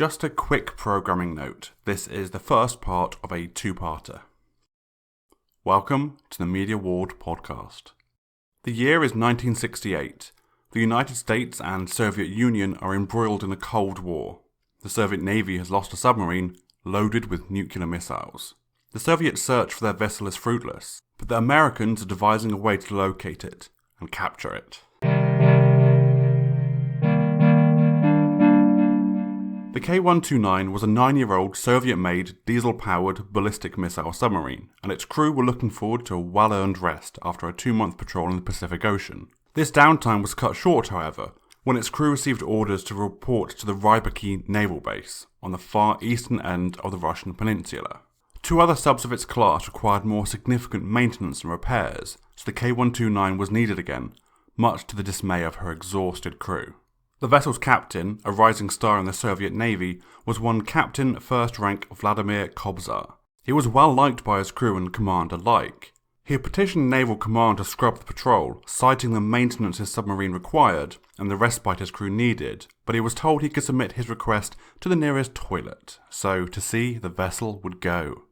Just a quick programming note, this is the first part of a two-parter. Welcome to the TheMediaWard podcast. The year is 1968. The United States and Soviet Union are embroiled in a Cold War. The Soviet Navy has lost a submarine loaded with nuclear missiles. The Soviets search for their vessel as fruitless, but the Americans are devising a way to locate it and capture it. The K129 was a 9-year-old Soviet-made diesel-powered ballistic missile submarine, and its crew were looking forward to a well-earned rest after a 2-month patrol in the Pacific Ocean. This downtime was cut short, however, when its crew received orders to report to the Rybaki naval base on the far eastern end of the Russian peninsula. 2 other subs of its class required more significant maintenance and repairs, so the K129 was needed again, much to the dismay of her exhausted crew. The vessel's captain, a rising star in the Soviet Navy, was one Captain First Rank Vladimir Kobzar. He was well liked by his crew and command alike. He had petitioned Naval Command to scrub the patrol, citing the maintenance his submarine required and the respite his crew needed, but he was told he could submit his request to the nearest toilet, so to sea the vessel would go.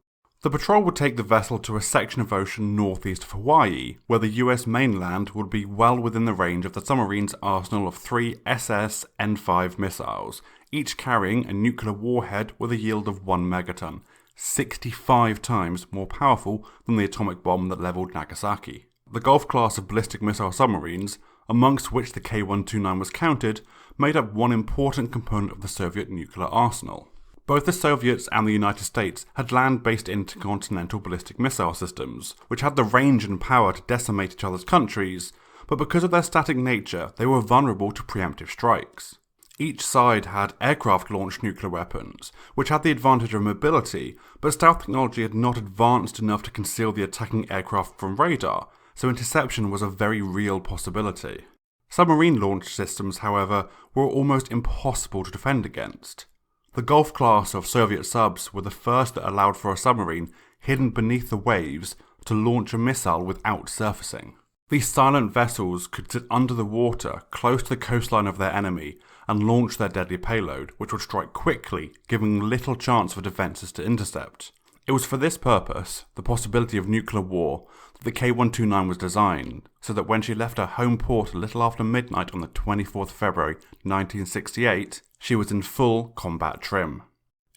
The patrol would take the vessel to a section of ocean northeast of Hawaii, where the US mainland would be well within the range of the submarine's arsenal of 3 SS-N5 missiles, each carrying a nuclear warhead with a yield of 1 megaton, 65 times more powerful than the atomic bomb that leveled Nagasaki. The Gulf class of ballistic missile submarines, amongst which the K129 was counted, made up one important component of the Soviet nuclear arsenal. Both the Soviets and the United States had land-based intercontinental ballistic missile systems, which had the range and power to decimate each other's countries, but because of their static nature, they were vulnerable to preemptive strikes. Each side had aircraft-launched nuclear weapons, which had the advantage of mobility, but stealth technology had not advanced enough to conceal the attacking aircraft from radar, so interception was a very real possibility. Submarine launch systems, however, were almost impossible to defend against. The Gulf class of Soviet subs were the first that allowed for a submarine hidden beneath the waves to launch a missile without surfacing. These silent vessels could sit under the water close to the coastline of their enemy and launch their deadly payload, which would strike quickly, giving little chance for defences to intercept. It was for this purpose, the possibility of nuclear war, that the K129 was designed, so that when she left her home port a little after midnight on the 24th February 1968, she was in full combat trim.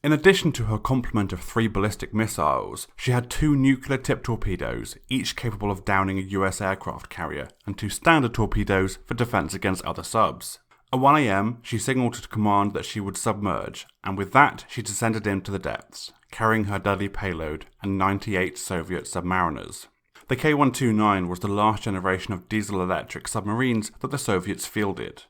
In addition to her complement of 3 ballistic missiles, she had 2 nuclear-tipped torpedoes, each capable of downing a US aircraft carrier, and 2 standard torpedoes for defense against other subs. At 1 a.m, she signalled to command that she would submerge, and with that she descended into the depths, carrying her deadly payload and 98 Soviet submariners. The K129 was the last generation of diesel-electric submarines that the Soviets fielded.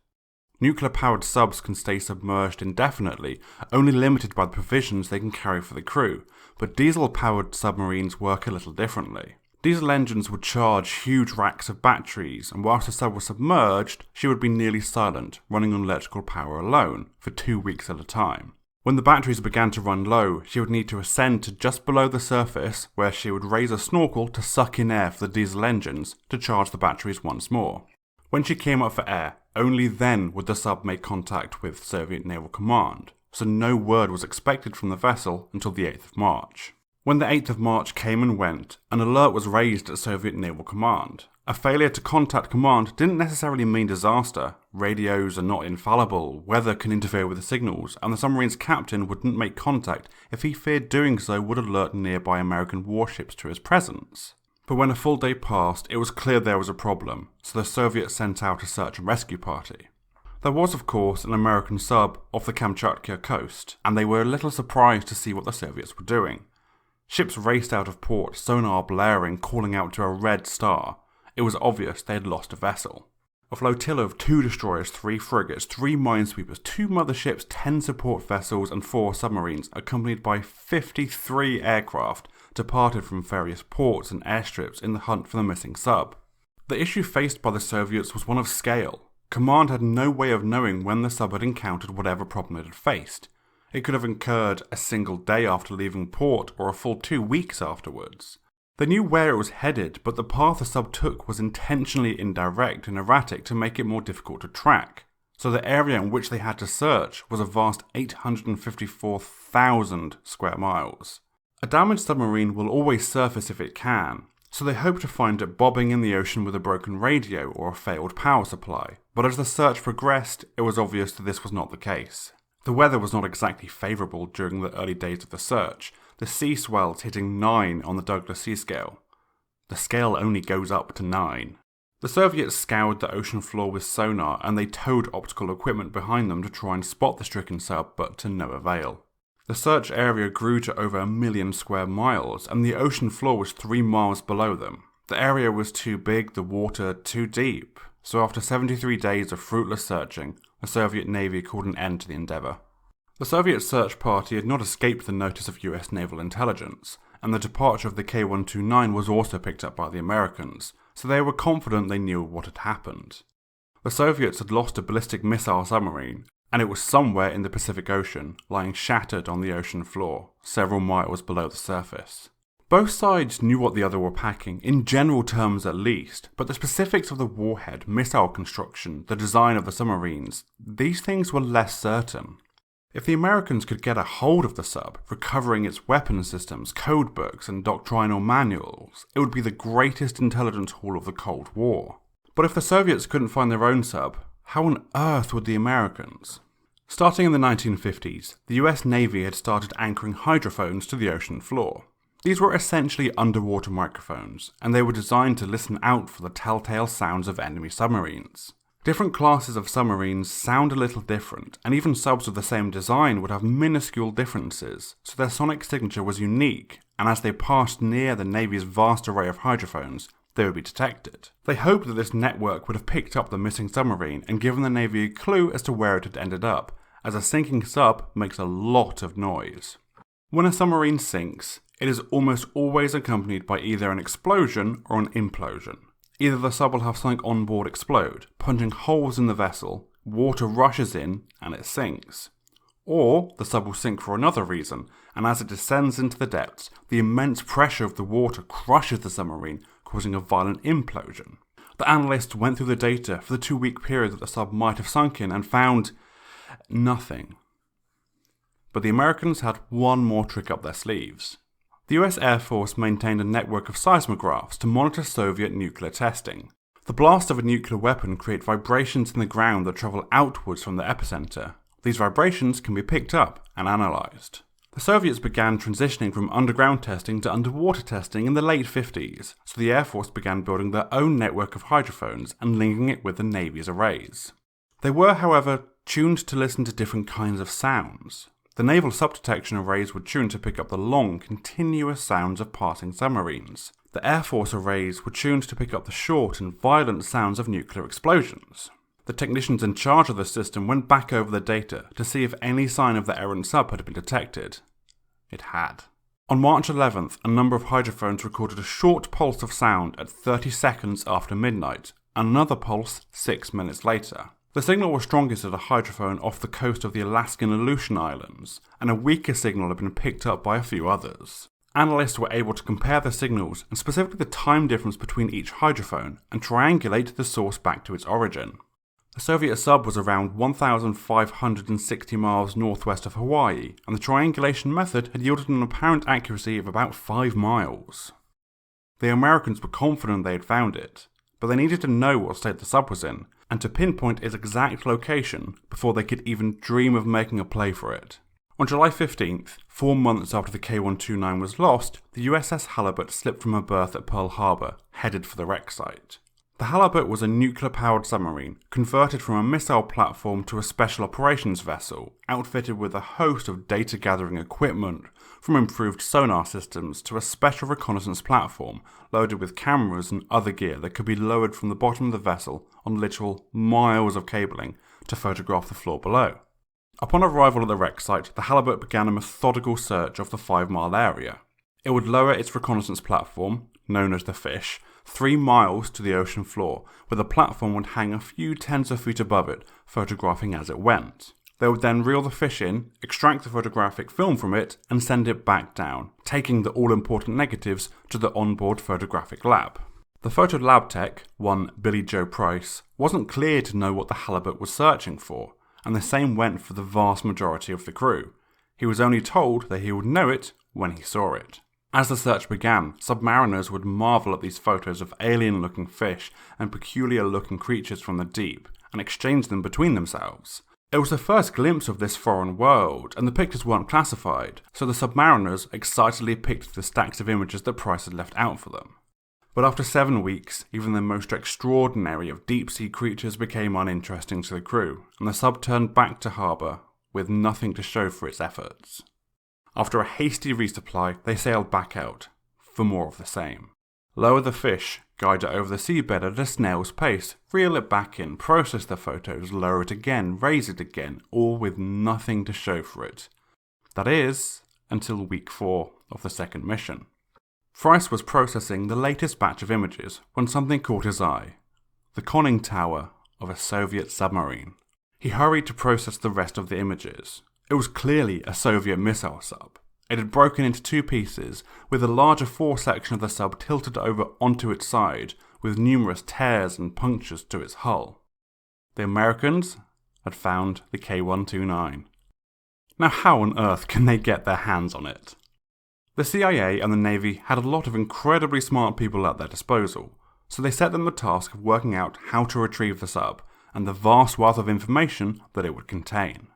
Nuclear-powered subs can stay submerged indefinitely, only limited by the provisions they can carry for the crew, but diesel-powered submarines work a little differently. Diesel engines would charge huge racks of batteries, and whilst the sub was submerged, she would be nearly silent, running on electrical power alone, for 2 weeks at a time. When the batteries began to run low, she would need to ascend to just below the surface, where she would raise a snorkel to suck in air for the diesel engines to charge the batteries once more. When she came up for air, only then would the sub make contact with Soviet Naval Command, so no word was expected from the vessel until the 8th of March. When the 8th of March came and went, an alert was raised at Soviet Naval Command. A failure to contact command didn't necessarily mean disaster. Radios are not infallible, weather can interfere with the signals, and the submarine's captain wouldn't make contact if he feared doing so would alert nearby American warships to his presence. But when a full day passed, it was clear there was a problem, so the Soviets sent out a search and rescue party. There was, of course, an American sub off the Kamchatka coast, and they were a little surprised to see what the Soviets were doing. Ships raced out of port, sonar blaring, calling out to a red star. It was obvious they had lost a vessel. A flotilla of 2 destroyers, 3 frigates, 3 minesweepers, 2 motherships, 10 support vessels and 4 submarines, accompanied by 53 aircraft, departed from various ports and airstrips in the hunt for the missing sub. The issue faced by the Soviets was one of scale. Command had no way of knowing when the sub had encountered whatever problem it had faced. It could have occurred a single day after leaving port or a full 2 weeks afterwards. They knew where it was headed, but the path the sub took was intentionally indirect and erratic to make it more difficult to track. so the area in which they had to search was a vast 854,000 square miles. A damaged submarine will always surface if it can, so they hoped to find it bobbing in the ocean with a broken radio or a failed power supply, but as the search progressed, it was obvious that this was not the case. The weather was not exactly favourable during the early days of the search, the sea swells hitting 9 on the Douglas Sea Scale. The scale only goes up to 9. The Soviets scoured the ocean floor with sonar and they towed optical equipment behind them to try and spot the stricken sub, but to no avail. The search area grew to over 1 million square miles and the ocean floor was 3 miles below them. The area was too big, the water too deep, so after 73 days of fruitless searching, the Soviet Navy called an end to the endeavour. The Soviet search party had not escaped the notice of US naval intelligence, and the departure of the K129 was also picked up by the Americans, so they were confident they knew what had happened. The Soviets had lost a ballistic missile submarine, and it was somewhere in the Pacific Ocean, lying shattered on the ocean floor, several miles below the surface. Both sides knew what the other were packing, in general terms at least, but the specifics of the warhead, missile construction, the design of the submarines, these things were less certain. If the Americans could get a hold of the sub, recovering its weapon systems, code books, and doctrinal manuals, it would be the greatest intelligence haul of the Cold War. But if the Soviets couldn't find their own sub, how on earth would the Americans? Starting in the 1950s, the US Navy had started anchoring hydrophones to the ocean floor. These were essentially underwater microphones, and they were designed to listen out for the telltale sounds of enemy submarines. Different classes of submarines sound a little different, and even subs of the same design would have minuscule differences, so their sonic signature was unique, and as they passed near the Navy's vast array of hydrophones, they would be detected. They hoped that this network would have picked up the missing submarine and given the Navy a clue as to where it had ended up, as a sinking sub makes a lot of noise. When a submarine sinks, it is almost always accompanied by either an explosion or an implosion. Either the sub will have something on board explode, punching holes in the vessel, water rushes in, and it sinks. Or the sub will sink for another reason, and as it descends into the depths, the immense pressure of the water crushes the submarine, causing a violent implosion. The analysts went through the data for the 2-week period that the sub might have sunk in and found nothing. But the Americans had one more trick up their sleeves. The US Air Force maintained a network of seismographs to monitor Soviet nuclear testing. The blast of a nuclear weapon creates vibrations in the ground that travel outwards from the epicenter. These vibrations can be picked up and analysed. The Soviets began transitioning from underground testing to underwater testing in the late 50s, so the Air Force began building their own network of hydrophones and linking it with the Navy's arrays. They were, however, tuned to listen to different kinds of sounds. The naval subdetection arrays were tuned to pick up the long, continuous sounds of passing submarines. The Air Force arrays were tuned to pick up the short and violent sounds of nuclear explosions. The technicians in charge of the system went back over the data to see if any sign of the errant sub had been detected. It had. On March 11th, a number of hydrophones recorded a short pulse of sound at 30 seconds after midnight, and another pulse 6 minutes later. The signal was strongest at a hydrophone off the coast of the Alaskan Aleutian Islands, and a weaker signal had been picked up by a few others. Analysts were able to compare the signals, and specifically the time difference between each hydrophone, and triangulate the source back to its origin. The Soviet sub was around 1,560 miles northwest of Hawaii, and the triangulation method had yielded an apparent accuracy of about 5 miles. The Americans were confident they had found it, but they needed to know what state the sub was in, and to pinpoint its exact location before they could even dream of making a play for it. On July 15th, 4 months after the K129 was lost, the Uss Halibut slipped from her berth at Pearl Harbor, headed for the wreck site. The Halibut was a nuclear-powered submarine, converted from a missile platform to a special operations vessel, outfitted with a host of data-gathering equipment, from improved sonar systems to a special reconnaissance platform loaded with cameras and other gear that could be lowered from the bottom of the vessel on literal miles of cabling to photograph the floor below. Upon arrival at the wreck site, the Halibut began a methodical search of the 5-mile area. It would lower its reconnaissance platform, known as the Fish, 3 miles to the ocean floor, where the platform would hang a few tens of feet above it, photographing as it went. They would then reel the fish in, extract the photographic film from it, and send it back down, taking the all-important negatives to the onboard photographic lab. The photo lab tech, one Billy Joe Price, wasn't clear to know what the Halibut was searching for, and the same went for the vast majority of the crew. He was only told that he would know it when he saw it. As the search began, submariners would marvel at these photos of alien-looking fish and peculiar-looking creatures from the deep, and exchange them between themselves. It was the first glimpse of this foreign world, and the pictures weren't classified, so the submariners excitedly picked the stacks of images that Price had left out for them. But after 7 weeks, even the most extraordinary of deep-sea creatures became uninteresting to the crew, and the sub turned back to harbour with nothing to show for its efforts. After a hasty resupply, they sailed back out, for more of the same. Lower the fish, guide it over the seabed at a snail's pace, reel it back in, process the photos, lower it again, raise it again, all with nothing to show for it. That is, until week 4 of the second mission. Price was processing the latest batch of images when something caught his eye: the conning tower of a Soviet submarine. He hurried to process the rest of the images. It was clearly a Soviet missile sub. It had broken into 2 pieces, with the larger fore section of the sub tilted over onto its side, with numerous tears and punctures to its hull. The Americans had found the K129. Now how on earth can they get their hands on it? The CIA and the Navy had a lot of incredibly smart people at their disposal, so they set them the task of working out how to retrieve the sub, and the vast wealth of information that it would contain.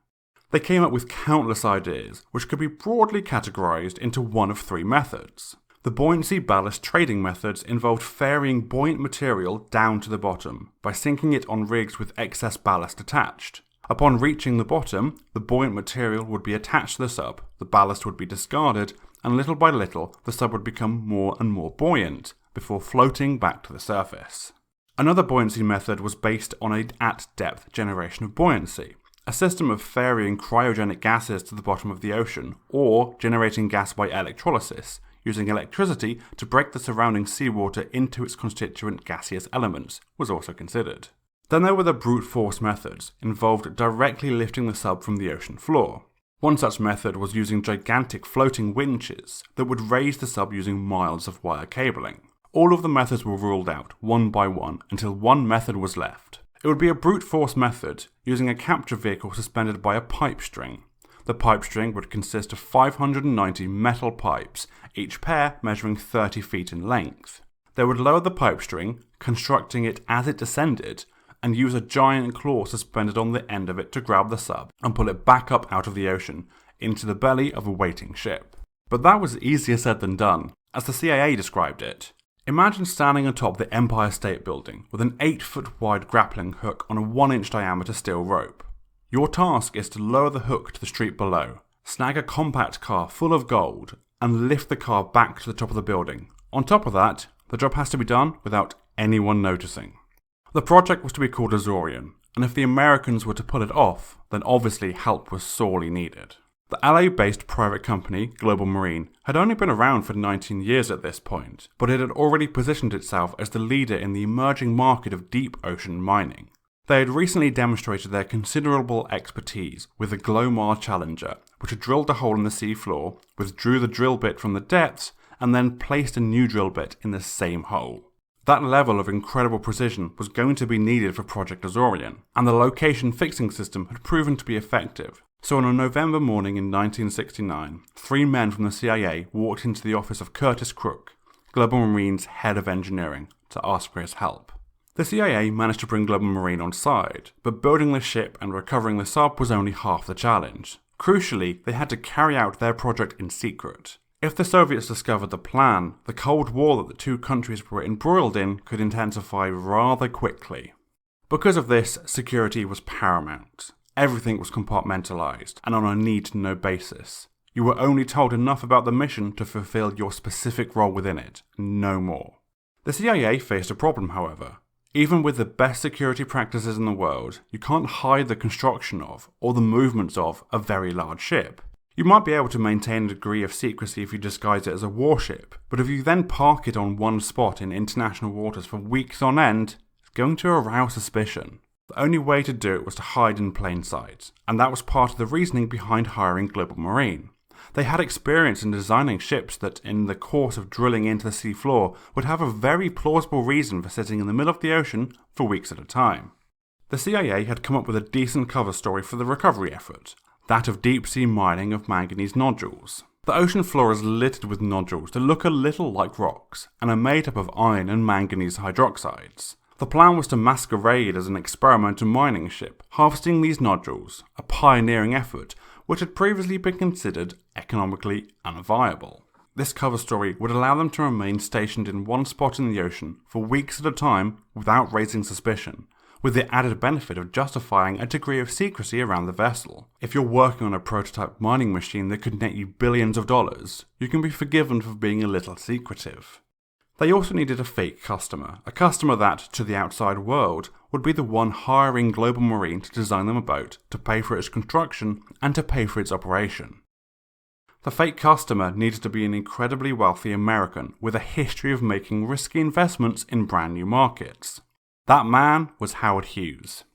They came up with countless ideas, which could be broadly categorized into one of 3 methods. The buoyancy ballast trading methods involved ferrying buoyant material down to the bottom by sinking it on rigs with excess ballast attached. Upon reaching the bottom, the buoyant material would be attached to the sub, the ballast would be discarded, and little by little the sub would become more and more buoyant, before floating back to the surface. Another buoyancy method was based on an at-depth generation of buoyancy, a system of ferrying cryogenic gases to the bottom of the ocean, or generating gas by electrolysis, using electricity to break the surrounding seawater into its constituent gaseous elements, was also considered. Then there were the brute force methods, involved directly lifting the sub from the ocean floor. One such method was using gigantic floating winches that would raise the sub using miles of wire cabling. All of the methods were ruled out, one by one, until one method was left. It would be a brute force method, using a capture vehicle suspended by a pipe string. The pipe string would consist of 590 metal pipes, each pair measuring 30 feet in length. They would lower the pipe string, constructing it as it descended, and use a giant claw suspended on the end of it to grab the sub and pull it back up out of the ocean into the belly of a waiting ship. But that was easier said than done, as the CIA described it. Imagine standing atop the Empire State Building with an 8-foot wide grappling hook on a 1-inch diameter steel rope. Your task is to lower the hook to the street below, snag a compact car full of gold, and lift the car back to the top of the building. On top of that, the job has to be done without anyone noticing. The project was to be called Azorian, and if the Americans were to pull it off, then obviously help was sorely needed. The LA-based private company, Global Marine, had only been around for 19 years at this point, but it had already positioned itself as the leader in the emerging market of deep ocean mining. They had recently demonstrated their considerable expertise with the Glomar Challenger, which had drilled a hole in the seafloor, withdrew the drill bit from the depths, and then placed a new drill bit in the same hole. That level of incredible precision was going to be needed for Project Azorian, and the location fixing system had proven to be effective. So on a November morning in 1969, 3 men from the CIA walked into the office of Curtis Crook, Global Marine's head of engineering, to ask for his help. The CIA managed to bring Global Marine on side, but building the ship and recovering the sub was only half the challenge. Crucially, they had to carry out their project in secret. If the Soviets discovered the plan, the Cold War that the 2 countries were embroiled in could intensify rather quickly. Because of this, security was paramount. Everything was compartmentalized and on a need-to-know basis. You were only told enough about the mission to fulfill your specific role within it, no more. The CIA faced a problem, however. Even with the best security practices in the world, you can't hide the construction of, or the movements of, a very large ship. You might be able to maintain a degree of secrecy if you disguise it as a warship, but if you then park it on one spot in international waters for weeks on end, it's going to arouse suspicion. The only way to do it was to hide in plain sight, and that was part of the reasoning behind hiring Global Marine. They had experience in designing ships that, in the course of drilling into the sea floor, would have a very plausible reason for sitting in the middle of the ocean for weeks at a time. The CIA had come up with a decent cover story for the recovery effort, that of deep-sea mining of manganese nodules. The ocean floor is littered with nodules that look a little like rocks, and are made up of iron and manganese hydroxides. The plan was to masquerade as an experimental mining ship, harvesting these nodules, a pioneering effort which had previously been considered economically unviable. This cover story would allow them to remain stationed in one spot in the ocean for weeks at a time without raising suspicion, with the added benefit of justifying a degree of secrecy around the vessel. If you're working on a prototype mining machine that could net you billions of dollars, you can be forgiven for being a little secretive. They also needed a fake customer, a customer that, to the outside world, would be the one hiring Global Marine to design them a boat, to pay for its construction, and to pay for its operation. The fake customer needed to be an incredibly wealthy American with a history of making risky investments in brand new markets. That man was Howard Hughes.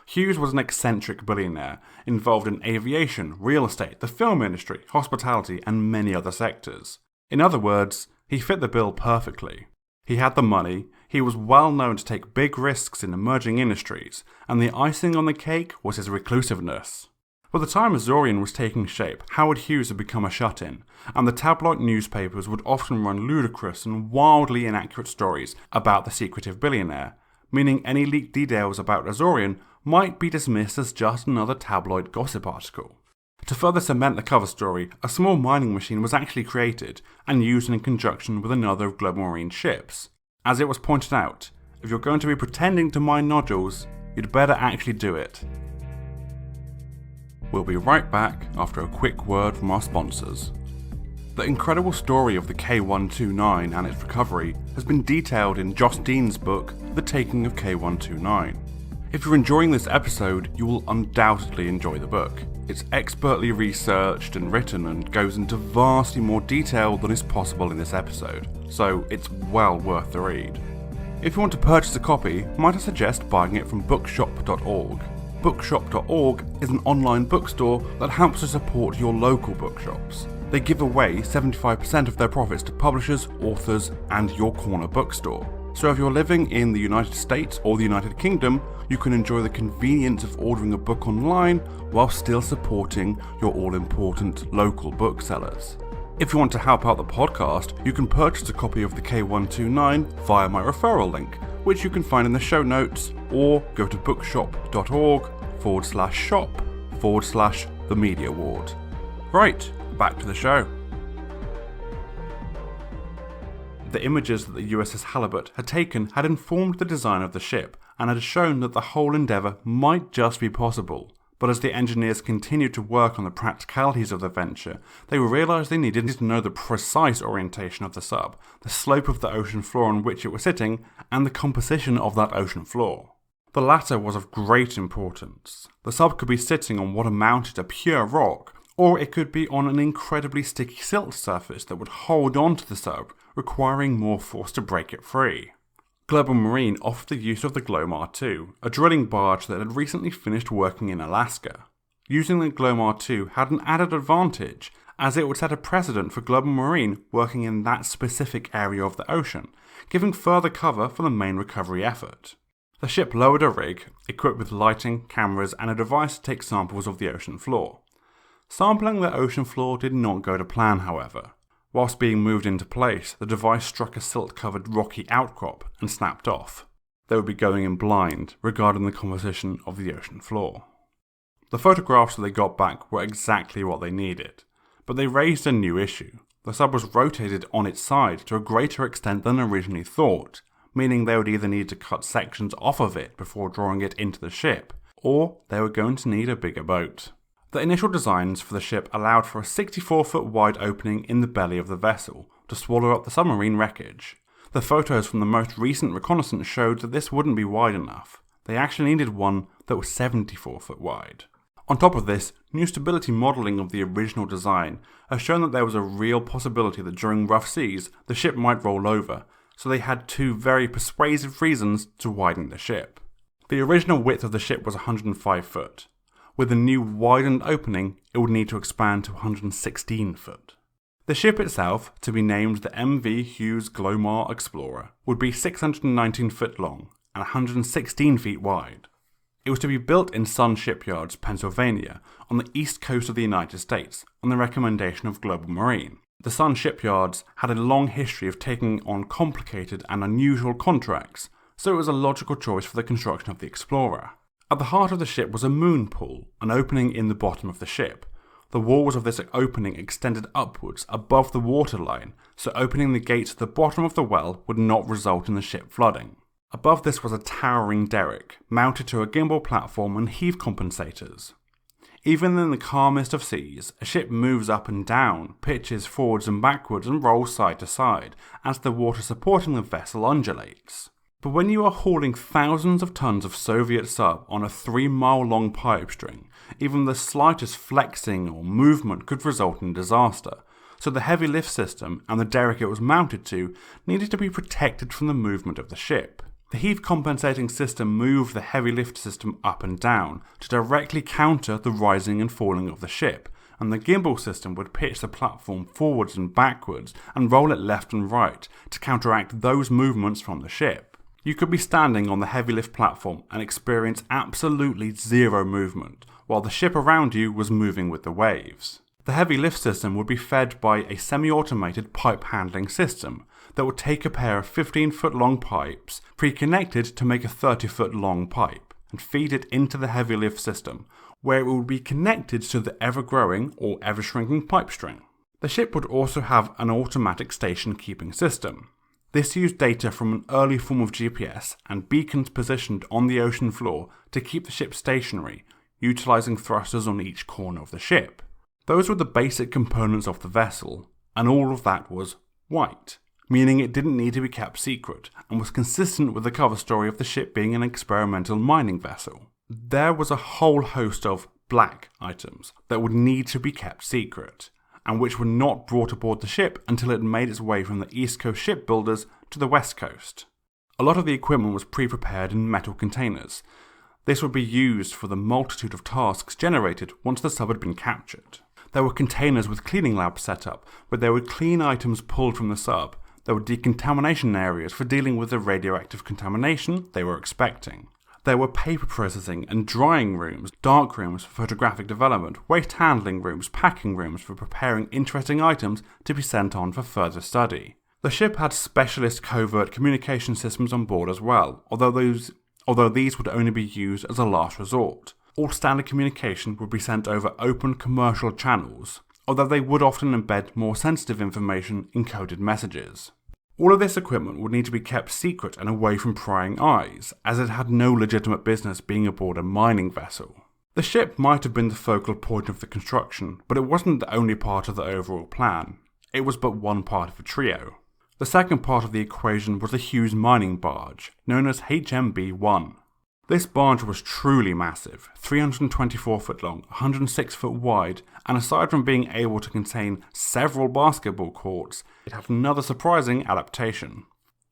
Hughes was an eccentric billionaire, involved in aviation, real estate, the film industry, hospitality, and many other sectors. In other words, he fit the bill perfectly. He had the money, he was well known to take big risks in emerging industries, and the icing on the cake was his reclusiveness. By the time Azorian was taking shape, Howard Hughes had become a shut-in, and the tabloid newspapers would often run ludicrous and wildly inaccurate stories about the secretive billionaire, meaning any leaked details about Azorian might be dismissed as just another tabloid gossip article. To further cement the cover story, a small mining machine was actually created and used in conjunction with another of Global Marine's ships. As it was pointed out, if you're going to be pretending to mine nodules, you'd better actually do it. We'll be right back after a quick word from our sponsors. The incredible story of the K129 and its recovery has been detailed in Joss Dean's book, The Taking of K129. If you're enjoying this episode, you will undoubtedly enjoy the book. It's expertly researched and written and goes into vastly more detail than is possible in this episode, so it's well worth the read. If you want to purchase a copy, might I suggest buying it from bookshop.org. Bookshop.org is an online bookstore that helps to support your local bookshops. They give away 75% of their profits to publishers, authors, and your corner bookstore. So if you're living in the United States or the United Kingdom, you can enjoy the convenience of ordering a book online while still supporting your all-important local booksellers. If you want to help out the podcast, you can purchase a copy of the K129 via my referral link, which you can find in the show notes, or go to bookshop.org/shop/TheMediaWard. Right, back to the show. The images that the Uss Halibut had taken had informed the design of the ship, and had shown that the whole endeavour might just be possible. But as the engineers continued to work on the practicalities of the venture, they realised they needed to know the precise orientation of the sub, the slope of the ocean floor on which it was sitting, and the composition of that ocean floor. The latter was of great importance. The sub could be sitting on what amounted to pure rock, or it could be on an incredibly sticky silt surface that would hold on to the sub, requiring more force to break it free. Global Marine offered the use of the Glomar II, a drilling barge that had recently finished working in Alaska. Using the Glomar II had an added advantage, as it would set a precedent for Global Marine working in that specific area of the ocean, giving further cover for the main recovery effort. The ship lowered a rig, equipped with lighting, cameras, and a device to take samples of the ocean floor. Sampling the ocean floor did not go to plan, however. Whilst being moved into place, the device struck a silt-covered rocky outcrop and snapped off. They would be going in blind regarding the composition of the ocean floor. The photographs that they got back were exactly what they needed, but they raised a new issue. The sub was rotated on its side to a greater extent than originally thought, meaning they would either need to cut sections off of it before drawing it into the ship, or they were going to need a bigger boat. The initial designs for the ship allowed for a 64-foot wide opening in the belly of the vessel to swallow up the submarine wreckage. The photos from the most recent reconnaissance showed that this wouldn't be wide enough. They actually needed one that was 74 foot wide. On top of this, new stability modelling of the original design has shown that there was a real possibility that during rough seas the ship might roll over, so they had two very persuasive reasons to widen the ship. The original width of the ship was 105 foot. With a new widened opening, it would need to expand to 116 foot. The ship itself, to be named the MV Hughes Glomar Explorer, would be 619 foot long and 116 feet wide. It was to be built in Sun Shipyards, Pennsylvania, on the east coast of the United States, on the recommendation of Global Marine. The Sun Shipyards had a long history of taking on complicated and unusual contracts, so it was a logical choice for the construction of the Explorer. At the heart of the ship was a moon pool, an opening in the bottom of the ship. The walls of this opening extended upwards above the waterline, so opening the gates at the bottom of the well would not result in the ship flooding. Above this was a towering derrick, mounted to a gimbal platform and heave compensators. Even in the calmest of seas, a ship moves up and down, pitches forwards and backwards and rolls side to side, as the water supporting the vessel undulates. But when you are hauling thousands of tons of Soviet sub on a 3-mile-long pipe string, even the slightest flexing or movement could result in disaster, so the heavy lift system and the derrick it was mounted to needed to be protected from the movement of the ship. The heave compensating system moved the heavy lift system up and down to directly counter the rising and falling of the ship, and the gimbal system would pitch the platform forwards and backwards and roll it left and right to counteract those movements from the ship. You could be standing on the heavy lift platform and experience absolutely zero movement, while the ship around you was moving with the waves. The heavy lift system would be fed by a semi-automated pipe handling system that would take a pair of 15-foot long pipes pre-connected to make a 30-foot long pipe and feed it into the heavy lift system, where it would be connected to the ever-growing or ever-shrinking pipe string. The ship would also have an automatic station keeping system. This used data from an early form of GPS and beacons positioned on the ocean floor to keep the ship stationary, utilising thrusters on each corner of the ship. Those were the basic components of the vessel, and all of that was white, meaning it didn't need to be kept secret, and was consistent with the cover story of the ship being an experimental mining vessel. There was a whole host of black items that would need to be kept secret, and which were not brought aboard the ship until it made its way from the East Coast shipbuilders to the West Coast. A lot of the equipment was pre-prepared in metal containers. This would be used for the multitude of tasks generated once the sub had been captured. There were containers with cleaning labs set up, where they would clean items pulled from the sub. There were decontamination areas for dealing with the radioactive contamination they were expecting. There were paper processing and drying rooms, dark rooms for photographic development, waste handling rooms, packing rooms for preparing interesting items to be sent on for further study. The ship had specialist covert communication systems on board as well, although these would only be used as a last resort. All standard communication would be sent over open commercial channels, although they would often embed more sensitive information in coded messages. All of this equipment would need to be kept secret and away from prying eyes, as it had no legitimate business being aboard a mining vessel. The ship might have been the focal point of the construction, but it wasn't the only part of the overall plan. It was but one part of a trio. The second part of the equation was the Hughes mining barge, known as HMB-1. This barge was truly massive, 324 foot long, 106 foot wide, and aside from being able to contain several basketball courts, it had another surprising adaptation.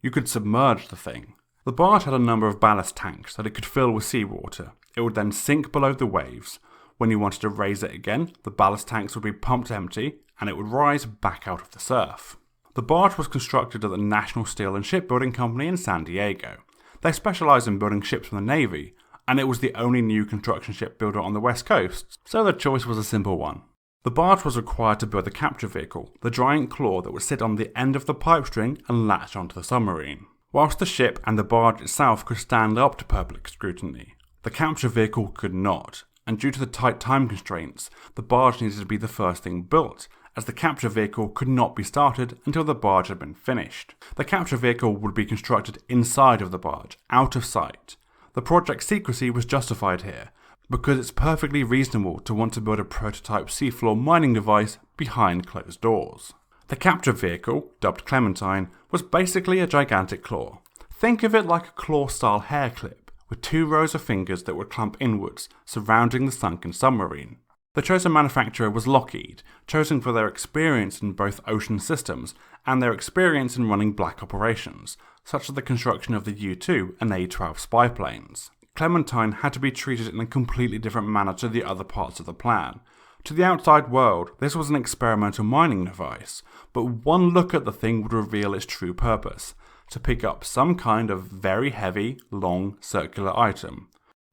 You could submerge the thing. The barge had a number of ballast tanks that it could fill with seawater. It would then sink below the waves. When you wanted to raise it again, the ballast tanks would be pumped empty, and it would rise back out of the surf. The barge was constructed at the National Steel and Shipbuilding Company in San Diego. They specialised in building ships for the Navy, and it was the only new construction shipbuilder on the West Coast, so the choice was a simple one. The barge was required to build the capture vehicle, the giant claw that would sit on the end of the pipe string and latch onto the submarine. Whilst the ship and the barge itself could stand up to public scrutiny, the capture vehicle could not, and due to the tight time constraints, the barge needed to be the first thing built, as the capture vehicle could not be started until the barge had been finished. The capture vehicle would be constructed inside of the barge, out of sight. The project secrecy was justified here, because it's perfectly reasonable to want to build a prototype seafloor mining device behind closed doors. The capture vehicle, dubbed Clementine, was basically a gigantic claw. Think of it like a claw-style hair clip, with 2 rows of fingers that would clump inwards, surrounding the sunken submarine. The chosen manufacturer was Lockheed, chosen for their experience in both ocean systems and their experience in running black operations, such as the construction of the U-2 and A-12 spy planes. Clementine had to be treated in a completely different manner to the other parts of the plan. To the outside world, this was an experimental mining device, but one look at the thing would reveal its true purpose: to pick up some kind of very heavy, long, circular item.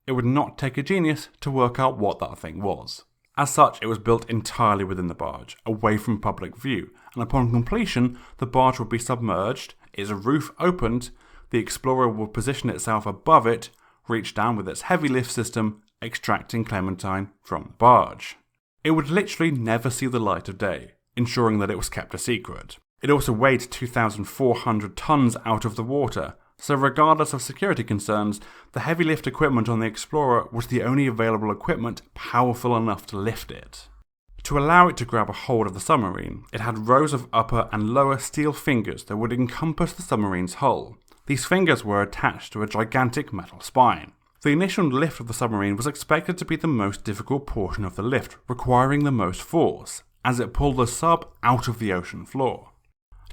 It would not take a genius to work out what that thing was. As such, it was built entirely within the barge, away from public view, and upon completion, the barge would be submerged, its roof opened, the explorer would position itself above it, reach down with its heavy lift system, extracting Clementine from the barge. It would literally never see the light of day, ensuring that it was kept a secret. It also weighed 2,400 tons out of the water, so regardless of security concerns, the heavy lift equipment on the Explorer was the only available equipment powerful enough to lift it. To allow it to grab a hold of the submarine, it had rows of upper and lower steel fingers that would encompass the submarine's hull. These fingers were attached to a gigantic metal spine. The initial lift of the submarine was expected to be the most difficult portion of the lift, requiring the most force, as it pulled the sub out of the ocean floor.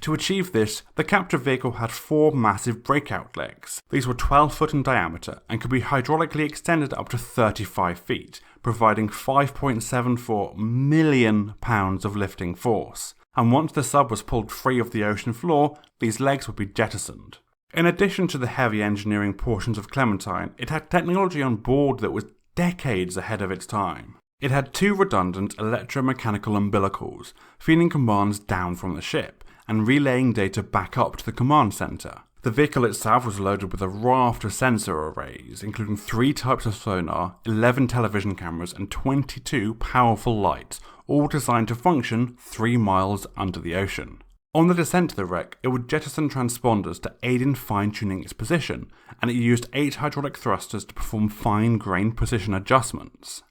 To achieve this, the capture vehicle had 4 massive breakout legs. These were 12 foot in diameter and could be hydraulically extended up to 35 feet, providing 5.74 million pounds of lifting force. And once the sub was pulled free of the ocean floor, these legs would be jettisoned. In addition to the heavy engineering portions of Clementine, it had technology on board that was decades ahead of its time. It had 2 redundant electromechanical umbilicals, feeding commands down from the ship, and relaying data back up to the command center. The vehicle itself was loaded with a raft of sensor arrays, including 3 types of sonar, 11 television cameras, and 22 powerful lights, all designed to function 3 miles under the ocean. On the descent to the wreck, it would jettison transponders to aid in fine-tuning its position, and it used 8 hydraulic thrusters to perform fine-grained position adjustments.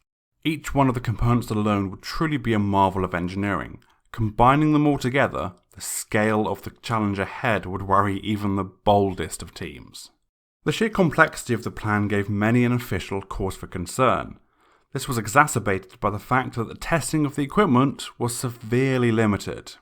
Each one of the components alone would truly be a marvel of engineering. Combining them all together, the scale of the challenge ahead would worry even the boldest of teams. The sheer complexity of the plan gave many an official cause for concern. This was exacerbated by the fact that the testing of the equipment was severely limited.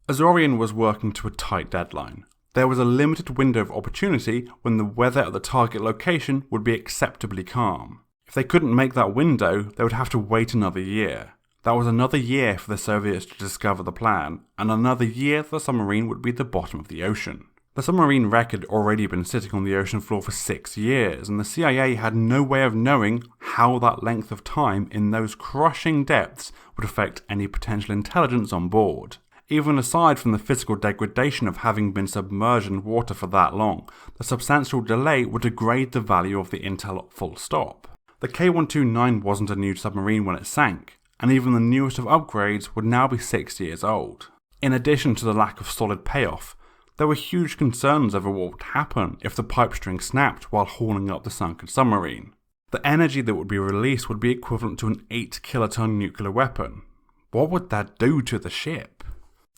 Azorian was working to a tight deadline. There was a limited window of opportunity when the weather at the target location would be acceptably calm. If they couldn't make that window, they would have to wait another year. That was another year for the Soviets to discover the plan, and another year the submarine would be at the bottom of the ocean. The submarine wreck had already been sitting on the ocean floor for 6 years, and the CIA had no way of knowing how that length of time in those crushing depths would affect any potential intelligence on board. Even aside from the physical degradation of having been submerged in water for that long, the substantial delay would degrade the value of the intel full stop. The K129 wasn't a new submarine when it sank, and even the newest of upgrades would now be 6 years old. In addition to the lack of solid payoff, there were huge concerns over what would happen if the pipe string snapped while hauling up the sunken submarine. The energy that would be released would be equivalent to an 8 kiloton nuclear weapon. What would that do to the ship?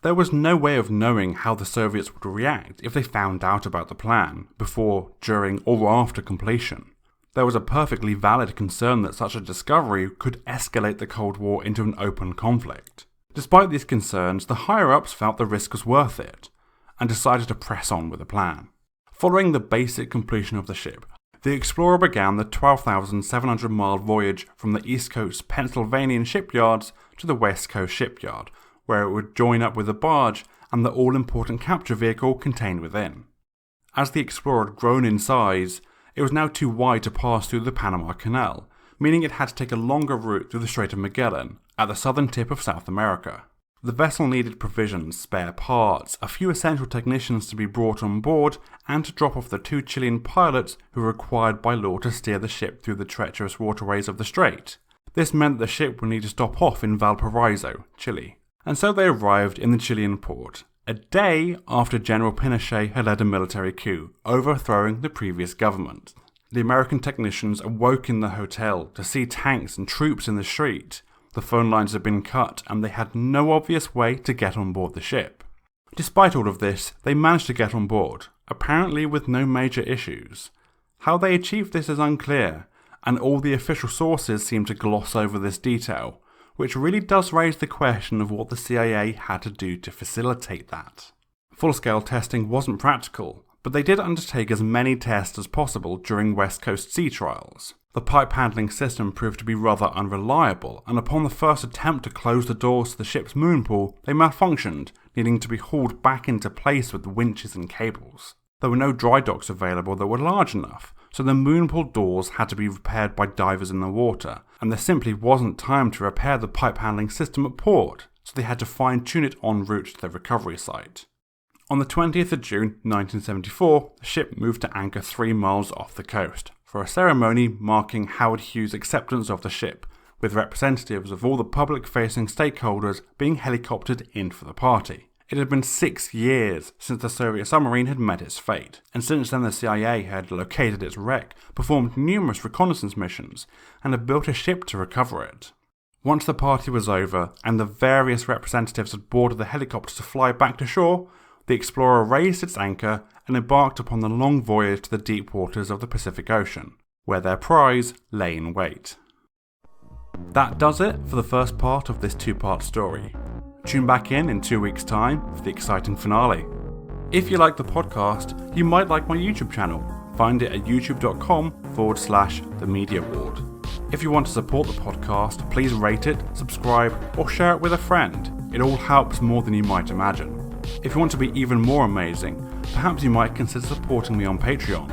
There was no way of knowing how the Soviets would react if they found out about the plan, before, during, or after completion. There was a perfectly valid concern that such a discovery could escalate the Cold War into an open conflict. Despite these concerns, the higher-ups felt the risk was worth it, and decided to press on with the plan. Following the basic completion of the ship, the Explorer began the 12,700-mile voyage from the East Coast Pennsylvania shipyards to the West Coast shipyard, where it would join up with the barge and the all-important capture vehicle contained within. As the Explorer had grown in size, it was now too wide to pass through the Panama Canal, meaning it had to take a longer route through the Strait of Magellan, at the southern tip of South America. The vessel needed provisions, spare parts, a few essential technicians to be brought on board, and to drop off the 2 Chilean pilots who were required by law to steer the ship through the treacherous waterways of the strait. This meant that the ship would need to stop off in Valparaiso, Chile. And so they arrived in the Chilean port, a day after General Pinochet had led a military coup, overthrowing the previous government. The American technicians awoke in the hotel to see tanks and troops in the street. The phone lines had been cut, and they had no obvious way to get on board the ship. Despite all of this, they managed to get on board, apparently with no major issues. How they achieved this is unclear, and all the official sources seem to gloss over this detail, which really does raise the question of what the CIA had to do to facilitate that. Full-scale testing wasn't practical, but they did undertake as many tests as possible during West Coast sea trials. The pipe handling system proved to be rather unreliable, and upon the first attempt to close the doors to the ship's moon pool, they malfunctioned, needing to be hauled back into place with winches and cables. There were no dry docks available that were large enough, so the moon pool doors had to be repaired by divers in the water, and there simply wasn't time to repair the pipe handling system at port, so they had to fine-tune it en route to the recovery site. On the 20th of June 1974, the ship moved to anchor 3 miles off the coast, for a ceremony marking Howard Hughes' acceptance of the ship, with representatives of all the public-facing stakeholders being helicoptered in for the party. It had been 6 years since the Soviet submarine had met its fate, and since then the CIA had located its wreck, performed numerous reconnaissance missions, and had built a ship to recover it. Once the party was over, and the various representatives had boarded the helicopter to fly back to shore, the Explorer raised its anchor and embarked upon the long voyage to the deep waters of the Pacific Ocean, where their prize lay in wait. That does it for the first part of this 2-part story. Tune back in 2 weeks' time for the exciting finale. If you like the podcast, you might like my YouTube channel. Find it at youtube.com/TheMediaWard. If you want to support the podcast, please rate it, subscribe, or share it with a friend. It all helps more than you might imagine. If you want to be even more amazing, perhaps you might consider supporting me on Patreon.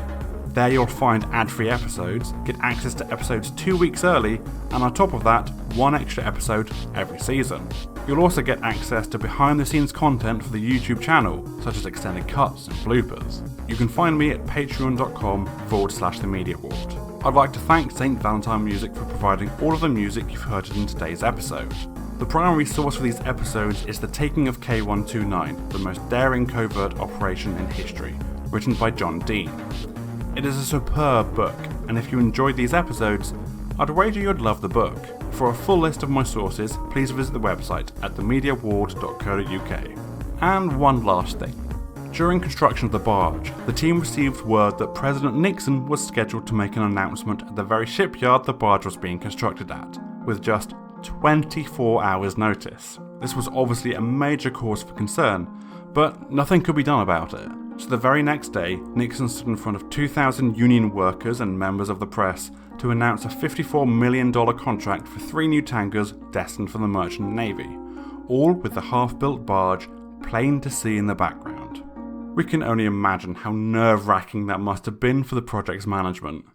There you'll find ad-free episodes, get access to episodes 2 weeks early, and on top of that, 1 extra episode every season. You'll also get access to behind-the-scenes content for the YouTube channel, such as extended cuts and bloopers. You can find me at patreon.com/TheMediaWard. I'd like to thank St. Valentine Music for providing all of the music you've heard in today's episode. The primary source for these episodes is The Taking of K129, the most daring covert operation in history, written by John Dean. It is a superb book, and if you enjoyed these episodes, I'd wager you'd love the book. For a full list of my sources, please visit the website at themediaward.co.uk. And one last thing. During construction of the barge, the team received word that President Nixon was scheduled to make an announcement at the very shipyard the barge was being constructed at, with just 24 hours notice. This was obviously a major cause for concern, but nothing could be done about it. So the very next day, Nixon stood in front of 2,000 union workers and members of the press to announce a $54 million contract for 3 new tankers destined for the Merchant Navy, all with the half-built barge plain to see in the background. We can only imagine how nerve-wracking that must have been for the project's management.